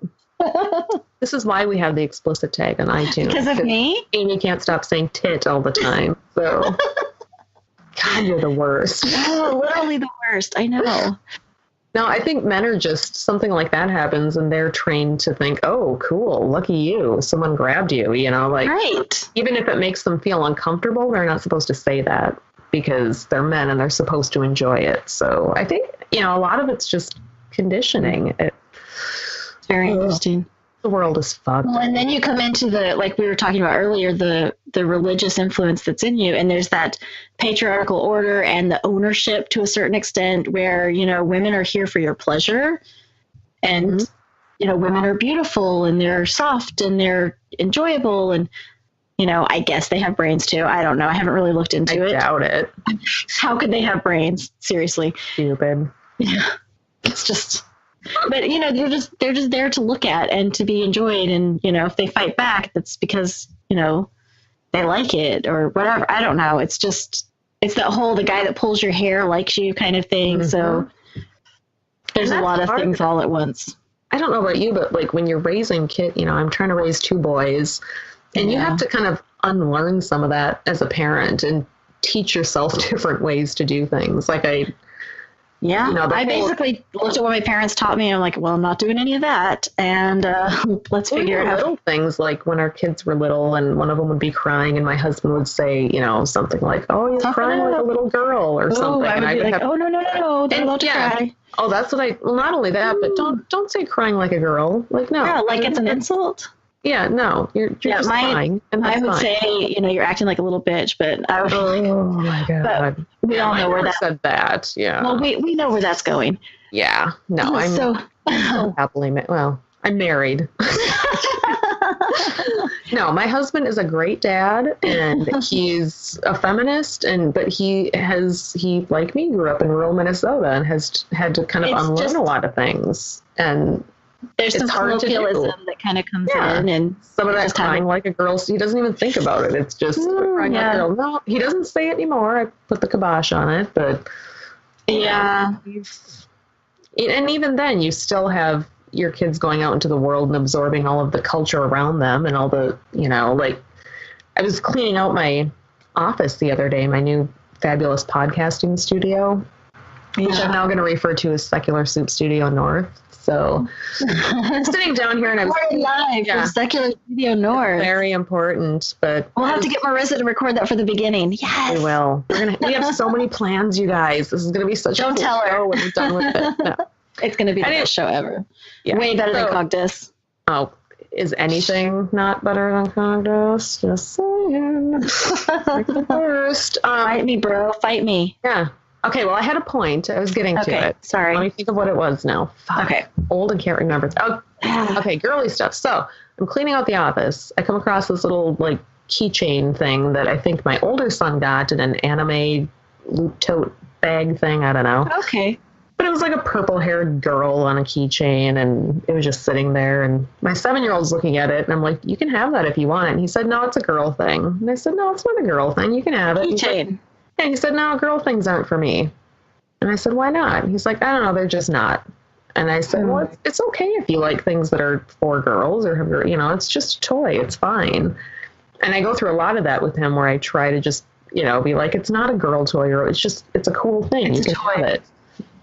This is why we have the explicit tag on iTunes. Because of me? Amy can't stop saying tit all the time. So, God, you're the worst. Oh, literally the worst. I know. No, I think men are just, something like that happens and they're trained to think, oh, cool, lucky you, someone grabbed you, right. Even if it makes them feel uncomfortable, they're not supposed to say that because they're men and they're supposed to enjoy it. So I think, a lot of it's just conditioning. It's very interesting. The world is fucked. Well, and then you come into like we were talking about earlier, the religious influence that's in you. And there's that patriarchal order and the ownership to a certain extent where, women are here for your pleasure and, women are beautiful and they're soft and they're enjoyable. And, I guess they have brains too. I don't know. I haven't really looked into it. I doubt it. How could they have brains? Seriously. Stupid. Yeah. It's just, but they're just there to look at and to be enjoyed. And, if they fight back, that's because, they like it or whatever. I don't know. It's that whole, the guy that pulls your hair likes you kind of thing. Mm-hmm. So there's a lot of things all at once. I don't know about you, but like when you're raising I'm trying to raise 2 boys and you have to kind of unlearn some of that as a parent and teach yourself different ways to do things. Like I basically looked at what my parents taught me. And I'm like, well, I'm not doing any of that. And let's figure it out. Little things like when our kids were little and one of them would be crying and my husband would say, something like, oh, you're crying like a little girl or something. I would be like, oh, no, they're allowed to cry. Oh, that's what well, not only that, but don't say crying like a girl. Like, no. Yeah, like it's an insult. Yeah, no, you're just crying. And I would say, you're acting like a little bitch, but I would. Oh my God. We all know where that said that. Yeah. Well, we know where that's going. Yeah. No, I'm so happily I'm married. No, my husband is a great dad and he's a feminist but he like me grew up in rural Minnesota and has had to kind of unlearn a lot of things and there's some colloquialism that kind of comes in and some of that crying like a girl. So he doesn't even think about it. It's just crying like a girl. No, he doesn't say it anymore. I put the kibosh on it, but yeah. And even then you still have your kids going out into the world and absorbing all of the culture around them and all the, like I was cleaning out my office the other day, my new fabulous podcasting studio, which I'm now going to refer to as Secular Soup Studio North. So I'm sitting down here and I was live from Secular Studio North. It's very important, but we'll have to get Marissa to record that for the beginning. Yes, we will. We have so many plans, you guys. This is going to be such a cool show when we're done with it. No. It's going to be the best show ever. Yeah. Way better than Cogdis. Oh, is anything not better than Cogdis? Just saying. Like the worst. Fight me, bro. Fight me. Yeah. Okay, well, I had a point. I was getting to it. Sorry. Let me think of what it was now. Okay. Old and can't remember. Oh, okay, girly stuff. So I'm cleaning out the office. I come across this little, keychain thing that I think my older son got in an anime loop tote bag thing. I don't know. Okay. But it was like a purple-haired girl on a keychain, and it was just sitting there. And my 7-year-old's looking at it, and I'm like, you can have that if you want. And he said, no, it's a girl thing. And I said, no, it's not a girl thing. You can have it. Keychain. And he said, no, girl things aren't for me. And I said, why not? And he's like, I don't know, they're just not. And I said, well, it's okay if you like things that are for girls or, it's just a toy. It's fine. And I go through a lot of that with him where I try to just, be like, it's not a girl toy or it's a cool thing. It's you can have it.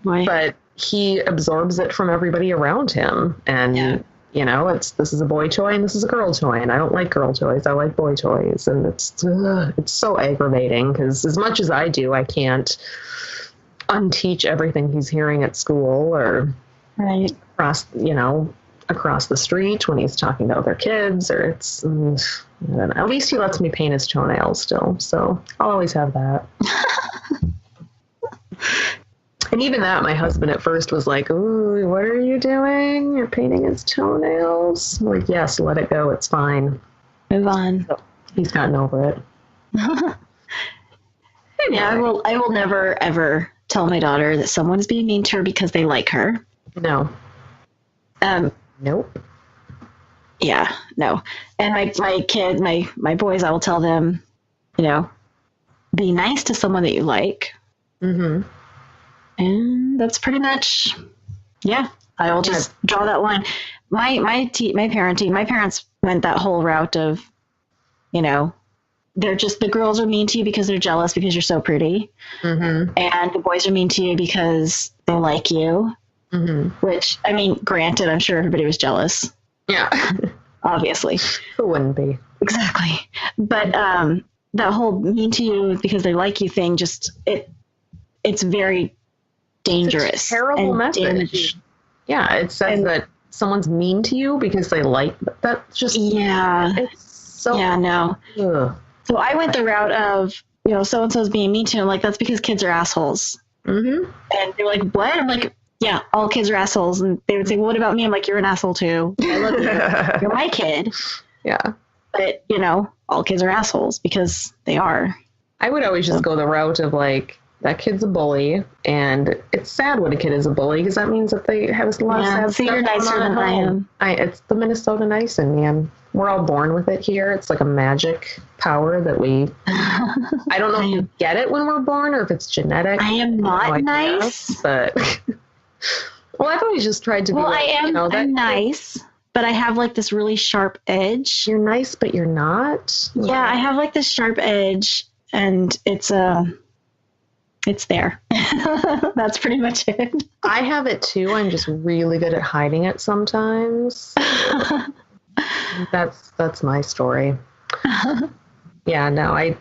Right. But he absorbs it from everybody around him. And, this is a boy toy and this is a girl toy. And I don't like girl toys. I like boy toys. And it's so aggravating because as much as I do, I can't unteach everything he's hearing at school or across the street when he's talking to other kids or I don't know. At least he lets me paint his toenails still. So I'll always have that. And even that, my husband at first was like, ooh, what are you doing? You're painting his toenails? I'm like, yes, let it go. It's fine. Move on. So he's gotten over it. Yeah, I will never, ever tell my daughter that someone's being mean to her because they like her. No. Nope. Yeah, no. And my kids, my boys, I will tell them, be nice to someone that you like. Mm-hmm. And that's pretty much, I will just draw that line. My parents went that whole route of, they're just, the girls are mean to you because they're jealous because you're so pretty. Mm-hmm. And the boys are mean to you because they like you. Mm-hmm. Which, granted, I'm sure everybody was jealous. Yeah. Obviously. Who wouldn't be? Exactly. But that whole mean to you because they like you thing, it's very dangerous. It's a terrible message. Damaging. Yeah, it says that someone's mean to you because they like that. Just it's so no. Ugh. So I went the route of so and so's being mean to me. I'm like, that's because kids are assholes. Mm-hmm. And they're like, what? I'm like, yeah, all kids are assholes. And they would say, well, what about me? I'm like, you're an asshole too. I love you. You're my kid. Yeah. that, all kids are assholes, because they are. I would always just go the route of like, that kid's a bully, and it's sad when a kid is a bully, because that means that they have a lot of sad so stuff you're going nicer on at than I home. am. It's the Minnesota nice in me. We're all born with it here. It's like a magic power that I don't know if you get it when we're born or if it's genetic. I am not nice. But, well, I've always just tried to be like, I'm nice, but I have like this really sharp edge. You're nice, but you're not? Yeah, I have like this sharp edge, and it's there. That's pretty much it. I have it too. I'm just really good at hiding it sometimes. That's my story. Yeah, no,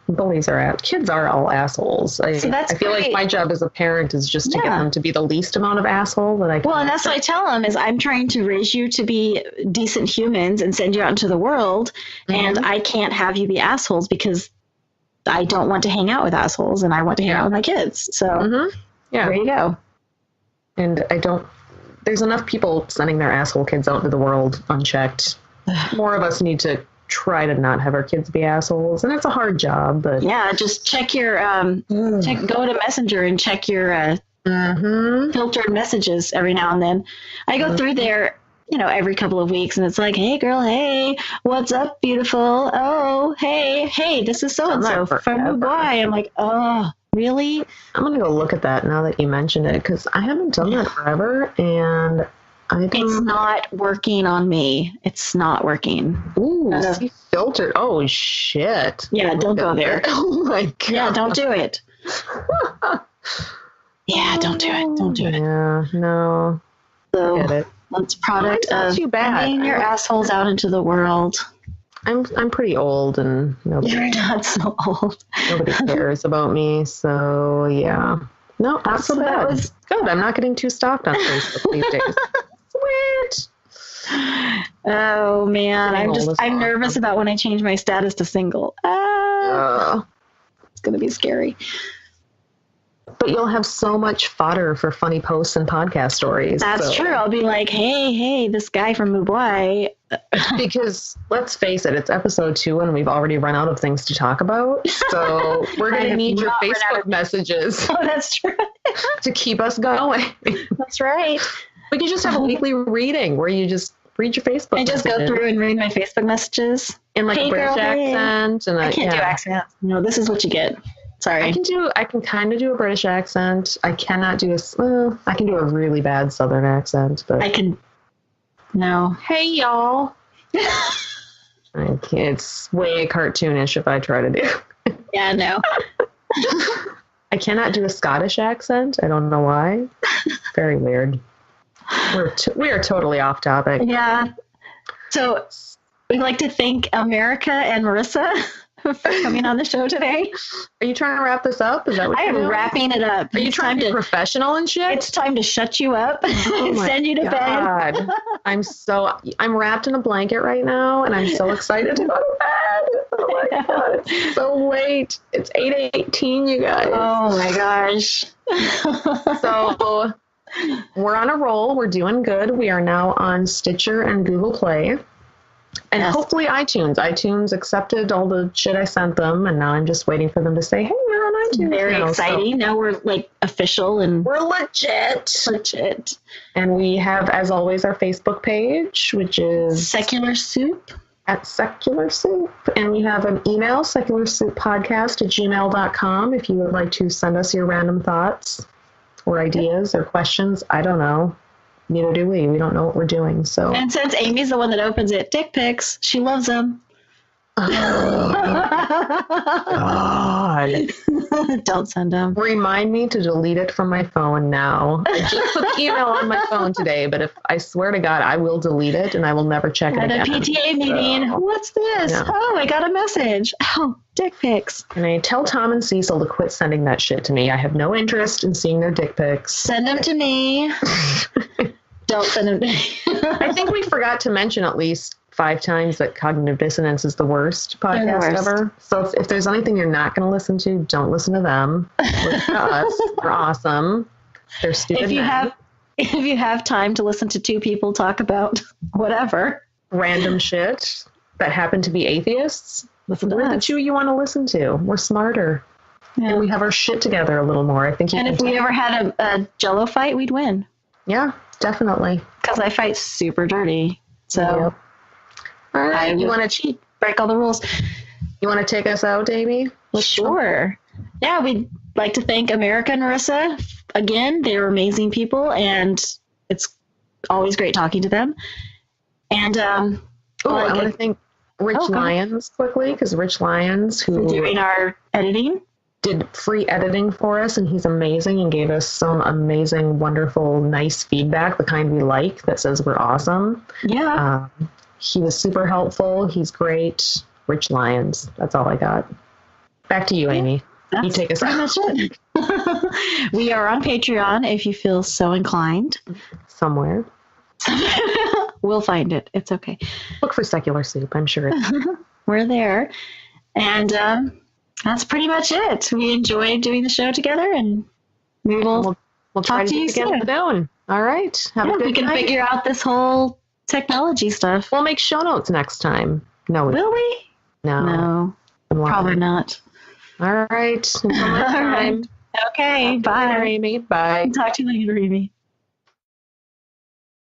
bullies kids are all assholes. I feel like my job as a parent is just to get them to be the least amount of asshole that I can. Well, and that's what I tell them is I'm trying to raise you to be decent humans and send you out into the world. Mm-hmm. And I can't have you be assholes because I don't want to hang out with assholes, and I want to hang out with my kids. So there you go. And there's enough people sending their asshole kids out into the world unchecked. More of us need to try to not have our kids be assholes, and it's a hard job, but just check your go to Messenger and check your filtered messages every now and then. I go through there every couple of weeks, and it's like, hey girl, hey, what's up, beautiful? Oh, hey, this is so and so from Dubai. I'm like, oh, really? I'm gonna go look at that now that you mentioned it, because I haven't done that forever, and it's not working on me. It's not working. Ooh, filtered. Oh shit. Yeah, don't go there. Oh my god. Yeah, don't do it. Yeah, don't do it. Don't do it. Yeah, no. So get it. That's product of sending your assholes out into the world. I'm pretty old, and you're not so old. Nobody cares about me, so yeah. No, not so bad. Good. I'm not getting too stalked on Facebook these days. Sweet. Oh man, I'm nervous about when I change my status to single. It's gonna be scary. But you'll have so much fodder for funny posts and podcast stories. That's true. I'll be like, hey, this guy from Mumbai. Because let's face it, it's episode 2 and we've already run out of things to talk about. So we're going to need your Facebook messages. Oh, that's true. To keep us going. That's right. We could just have a weekly reading where you just read your Facebook messages. I just go through and read my Facebook messages. In like a British accent. And I can't do accents. No, this is what you get. Sorry. I can kind of do a British accent. I cannot do I can do a really bad Southern accent, but no. Hey y'all. It's way cartoonish if I try to do. Yeah, no. I cannot do a Scottish accent. I don't know why. Very weird. We are totally off topic. Yeah. So we'd like to thank America and Marissa for coming on the show today. Are you trying to wrap this up? Is that what I am wrapping it up. Are you trying to be professional and shit? It's time to shut you up and send you to bed. I'm wrapped in a blanket right now, and I'm so excited to go to bed. Oh my god, it's so late. It's 8:18, you guys. Oh my gosh. So we're on a roll. We're doing good. We are now on Stitcher and Google Play. And hopefully iTunes. iTunes accepted all the shit I sent them, and now I'm just waiting for them to say, hey, we're on iTunes. Very exciting. So now we're like official and we're legit. Legit. And we have, as always, our Facebook page, which is Secular Soup. At Secular Soup. And we have an email, secularsouppodcast@gmail.com, if you would like to send us your random thoughts or ideas or questions. I don't know. Neither do we. We don't know what we're doing. So. And since Amy's the one that opens it, dick pics, she loves them. Oh, God. Don't send them. Remind me to delete it from my phone now. I just put the email on my phone today, but if I swear to God, I will delete it and I will never check it again. At a PTA meeting. So, what's this? No. Oh, I got a message. Oh, dick pics. And I tell Tom and Cecil to quit sending that shit to me. I have no interest in seeing their dick pics. Send them to me. Don't send them to me. I think we forgot to mention at least 5 times that Cognitive Dissonance is the worst podcast ever. So if there's anything you're not going to listen to, don't listen to them. Listen to us. They're awesome. They're stupid. If you have time to listen to 2 people talk about whatever, random shit that happen to be atheists, Listen to we're the us. two you want to listen to. We're smarter. Yeah. And we have our shit together a little more. I think. And if we ever had a Jello fight, we'd win. Yeah, definitely. Because I fight super dirty. So Yep. All right. you want to cheat, break all the rules. You want to take us out, Amy? Sure. Yeah, we'd like to thank America and Marissa again. They're amazing people, and it's always great talking to them. And I want to thank Rich go ahead. Lyons quickly, because Rich Lyons, who doing our editing. did free editing for us, and he's amazing and gave us some amazing, wonderful, nice feedback, the kind we like, that says we're awesome. Yeah. He was super helpful. He's great. Rich Lyons. That's all I got. Back to you, Amy. You take us pretty out. much it. We are on Patreon if you feel so inclined. Somewhere. We'll find it. It's okay. Look for Secular Soup. I'm sure it's We're there. And that's pretty much it. We enjoyed doing the show together, and we will we'll try talk to to you get together soon. soon. All right. Have a good we can night. figure out this whole technology stuff. We'll make show notes next time. No. Will we? No. No, probably not. All right. Until next All time. right. Okay, bye. Amy. Bye. Talk to you later, Amy.